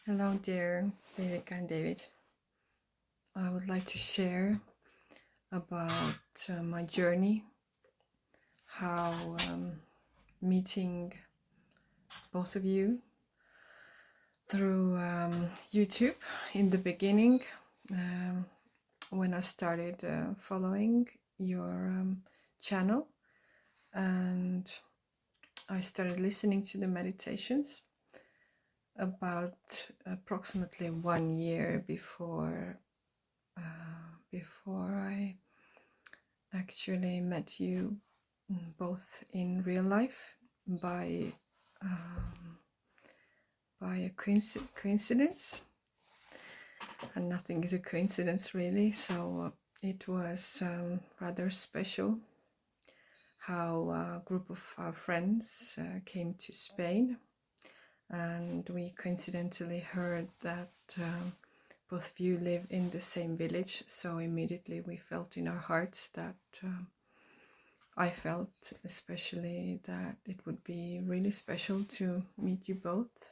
Hello, dear Vivek and David. I would like to share about my journey, how meeting both of you through YouTube in the beginning, when I started following your channel, and I started listening to the meditations about approximately 1 year before I actually met you both in real life by a coincidence, and nothing is a coincidence really. So it was rather special how a group of our friends came to Spain, and we coincidentally heard that both of you live in the same village, so immediately we felt in our hearts that I felt especially that it would be really special to meet you both.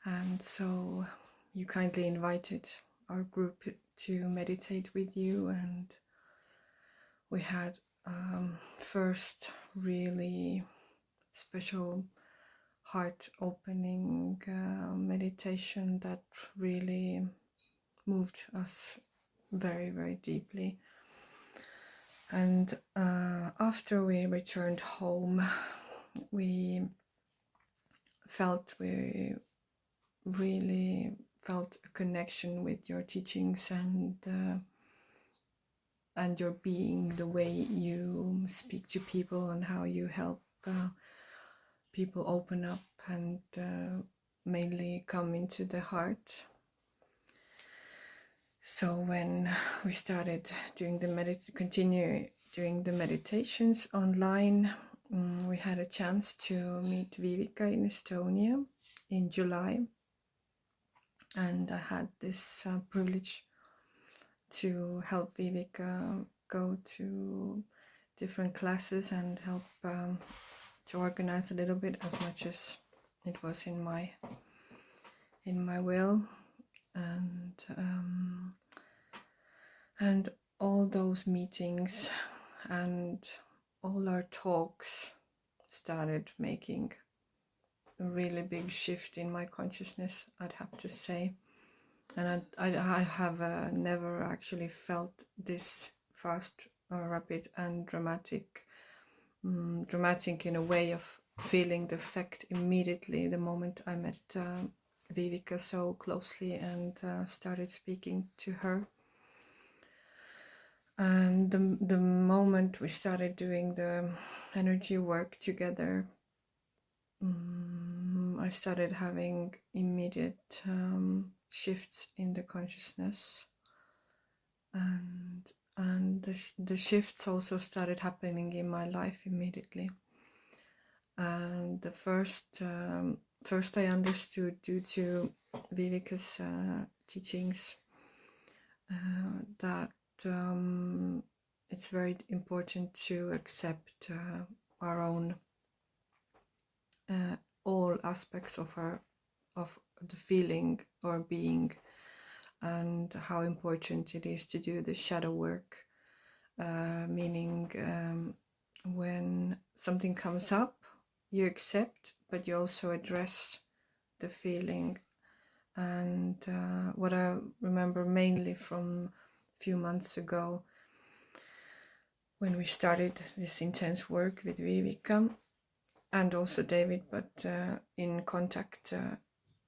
And so you kindly invited our group to meditate with you, and we had first really special heart-opening meditation that really moved us very, very deeply. And after we returned home, we really felt a connection with your teachings and your being, the way you speak to people and how you help people open up and mainly come into the heart. So when we started doing continue doing the meditations online, we had a chance to meet Vivika in Estonia in July, and I had this privilege to help Vivika go to different classes and help to organize a little bit, as much as it was in my will. And all those meetings and all our talks started making a really big shift in my consciousness, I'd have to say. And I have never actually felt this fast, rapid and dramatic in a way of feeling the effect immediately the moment I met Vivika so closely and started speaking to her. And the moment we started doing the energy work together, I started having immediate shifts in the consciousness, and the shifts also started happening in my life immediately. And the first I understood, due to Viveka's teachings, that it's very important to accept our own all aspects of the feeling or being, and how important it is to do the shadow work, meaning when something comes up, you accept, but you also address the feeling. And what I remember mainly from a few months ago, when we started this intense work with Vivika and also David, but in contact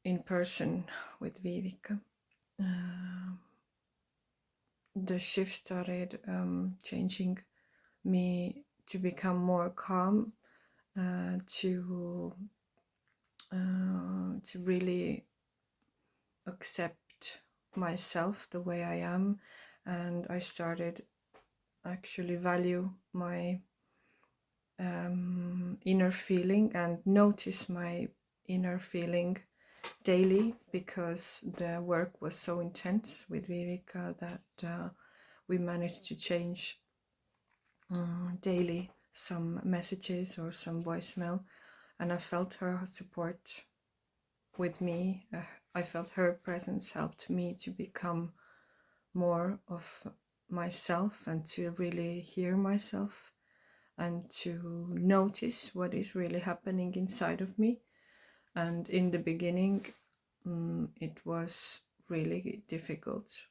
in person with Vivika, the shift started changing me to become more calm, to really accept myself the way I am, and I started actually value my inner feeling and notice my inner feeling daily, because the work was so intense with Vivika that we managed to change daily some messages or some voicemail, and I felt her support with me I felt her presence helped me to become more of myself and to really hear myself and to notice what is really happening inside of me. And in the beginning, it was really difficult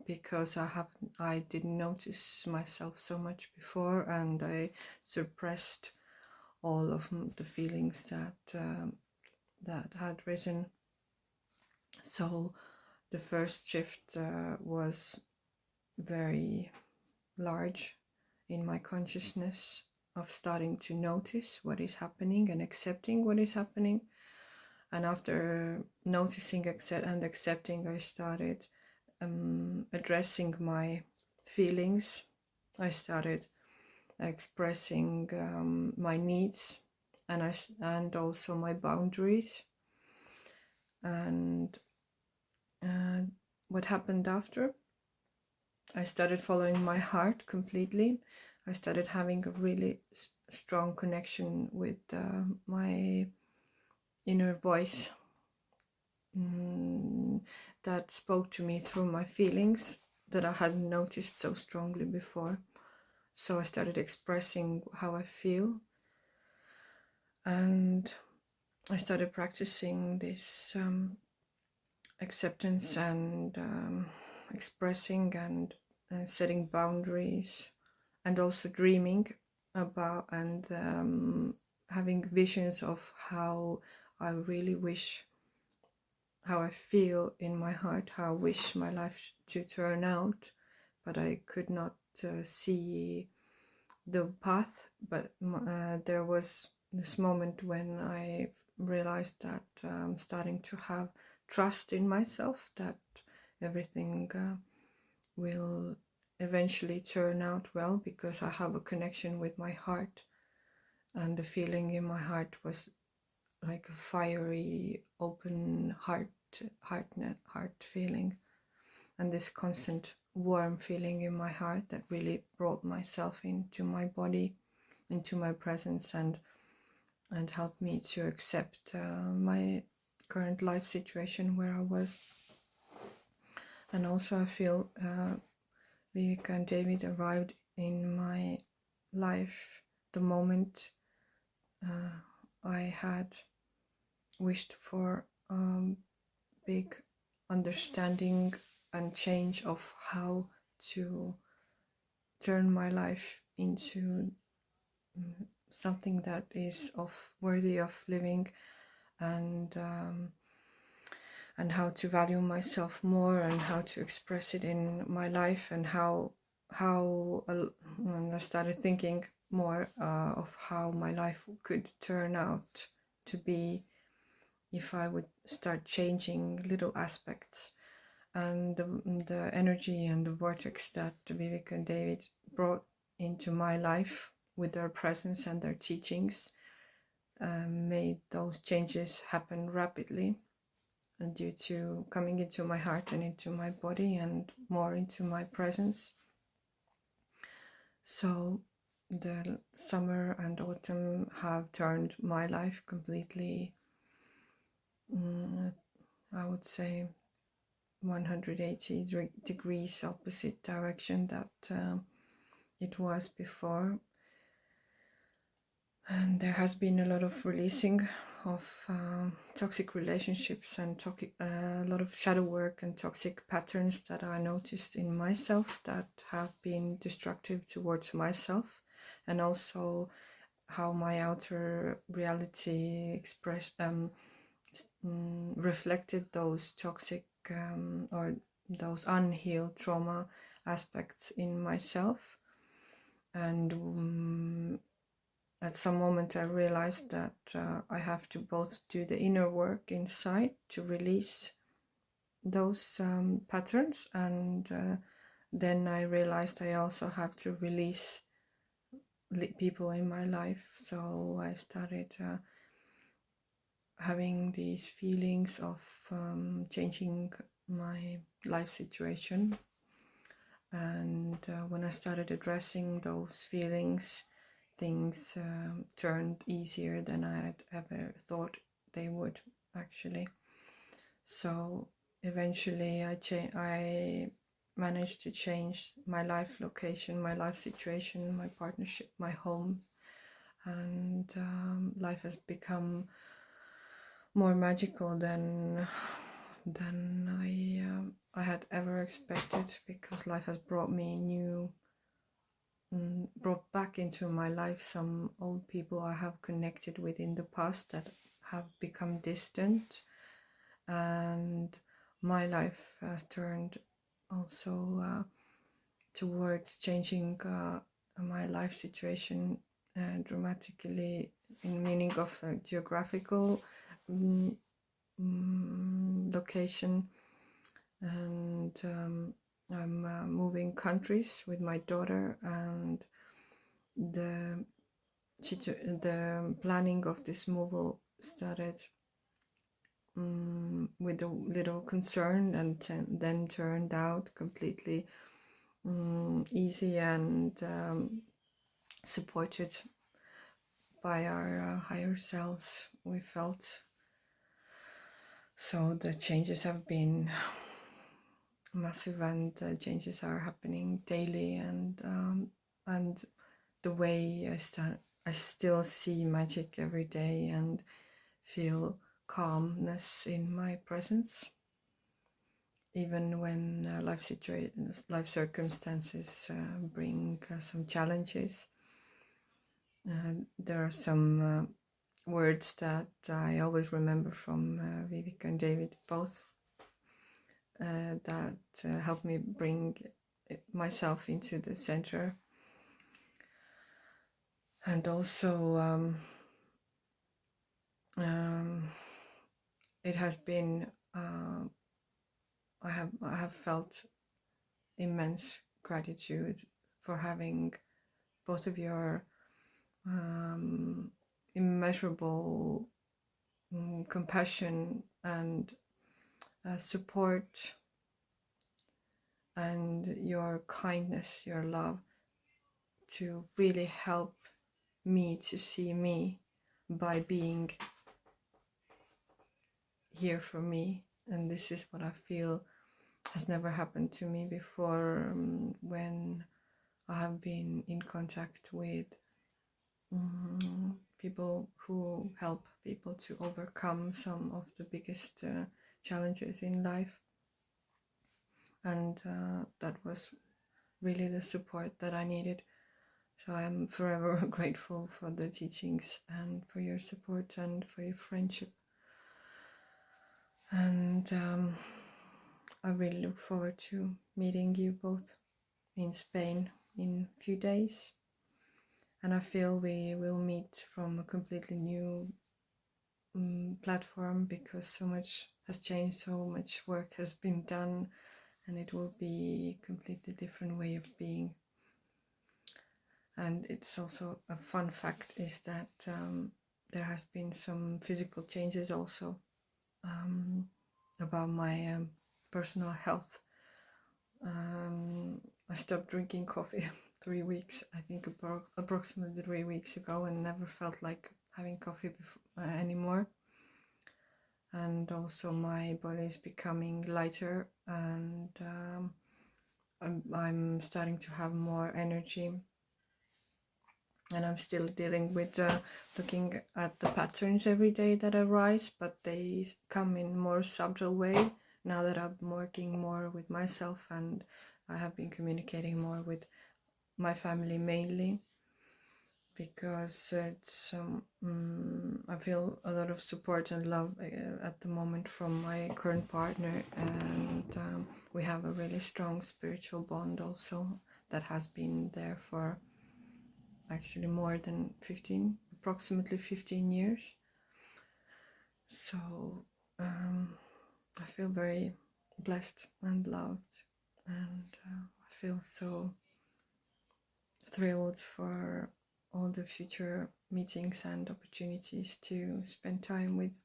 because I didn't notice myself so much before, and I suppressed all of the feelings that had risen. So the first shift was very large in my consciousness, of starting to notice what is happening and accepting what is happening. And after noticing and accepting, I started addressing my feelings. I started expressing my needs and also my boundaries. And what happened after? I started following my heart completely. I started having a really strong connection with my inner voice that spoke to me through my feelings that I hadn't noticed so strongly before. So I started expressing how I feel, and I started practicing this acceptance and expressing and setting boundaries, and also dreaming about and having visions of how I really wish, how I feel in my heart, how I wish my life to turn out, but I could not see the path. But there was this moment when I realized that I'm starting to have trust in myself, that everything will eventually turn out well, because I have a connection with my heart, and the feeling in my heart was like a fiery, open heart feeling, and this constant warm feeling in my heart that really brought myself into my body, into my presence, and helped me to accept my current life situation where I was. And also I feel Viveka and David arrived in my life the moment I had wished for big understanding and change of how to turn my life into something that is worthy of living, and how to value myself more, and how to express it in my life, and and I started thinking more of how my life could turn out to be if I would start changing little aspects. And the energy and the vortex that Vivek and David brought into my life with their presence and their teachings made those changes happen rapidly, and due to coming into my heart and into my body and more into my presence. So the summer and autumn have turned my life completely, I would say 180 degrees opposite direction that it was before. And there has been a lot of releasing of toxic relationships and a lot of shadow work and toxic patterns that I noticed in myself that have been destructive towards myself, and also how my outer reality reflected those toxic or those unhealed trauma aspects in myself. And at some moment I realized that I have to both do the inner work inside to release those patterns, and then I realized I also have to release people in my life. So I started having these feelings of changing my life situation. And when I started addressing those feelings, things turned easier than I had ever thought they would, actually. So eventually I managed to change my life location, my life situation, my partnership, my home, and life has become more magical than I had ever expected, because life has brought back into my life some old people I have connected with in the past that have become distant, and my life has turned also towards changing my life situation dramatically, in meaning of geographical location, and I'm moving countries with my daughter, and the planning of this move started with a little concern, and then turned out completely easy and supported by our higher selves, we felt. So the changes have been massive, and changes are happening daily, and the way I still see magic every day and feel calmness in my presence, even when life circumstances bring some challenges. There are some words that I always remember from Vivek and David both, that help me bring myself into the center. And also it has been I have felt immense gratitude for having both of your immeasurable compassion and support, and your kindness, your love, to really help me to see me by being here for me. And this is what I feel has never happened to me before, when I have been in contact with people who help people to overcome some of the biggest challenges in life. And that was really the support that I needed. So I'm forever grateful for the teachings and for your support and for your friendship. And I really look forward to meeting you both in Spain in a few days. And I feel we will meet from a completely new platform, because so much has changed, so much work has been done, and it will be a completely different way of being. And it's also a fun fact is that there has been some physical changes also about my personal health. I stopped drinking coffee 3 weeks, I think approximately 3 weeks ago, and never felt like having coffee anymore. And also my body is becoming lighter, and I'm starting to have more energy. And I'm still dealing with looking at the patterns every day that arise, but they come in more subtle way now that I'm working more with myself, and I have been communicating more with my family mainly, because it's I feel a lot of support and love at the moment from my current partner, and we have a really strong spiritual bond also that has been there for actually more than approximately 15 years. So I feel very blessed and loved, and I feel so thrilled for all the future meetings and opportunities to spend time with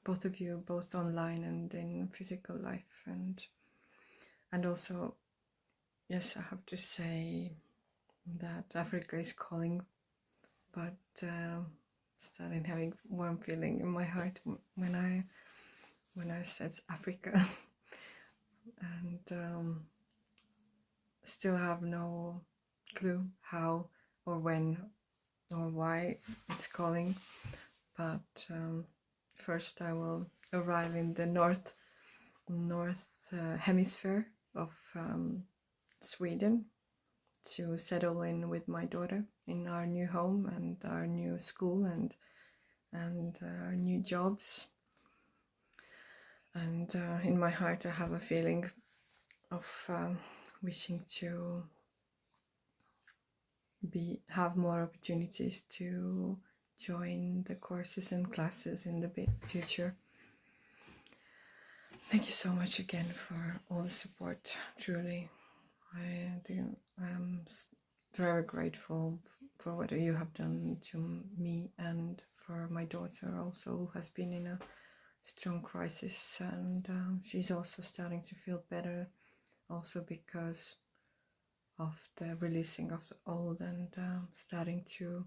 both of you, both online and in physical life. And also, yes, I have to say that Africa is calling, but starting having warm feeling in my heart when I when I said Africa. And still have no clue how or when or why it's calling, but first I will arrive in the north hemisphere of Sweden to settle in with my daughter in our new home and our new school and our new jobs. And in my heart I have a feeling of wishing to have more opportunities to join the courses and classes in the future. Thank you so much again for all the support. Truly, I'm very grateful for what you have done to me and for my daughter also, who has been in a strong crisis, and she's also starting to feel better, also because of the releasing of the old and starting to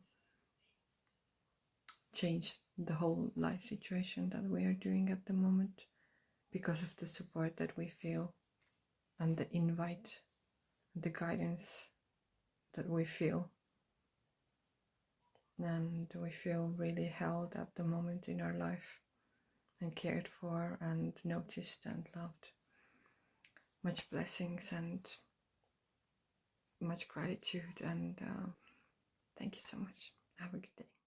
change the whole life situation that we are doing at the moment, because of the support that we feel and the invite, the guidance that we feel. And we feel really held at the moment in our life and cared for and noticed and loved. Much blessings and much gratitude, and thank you so much. Have a good day.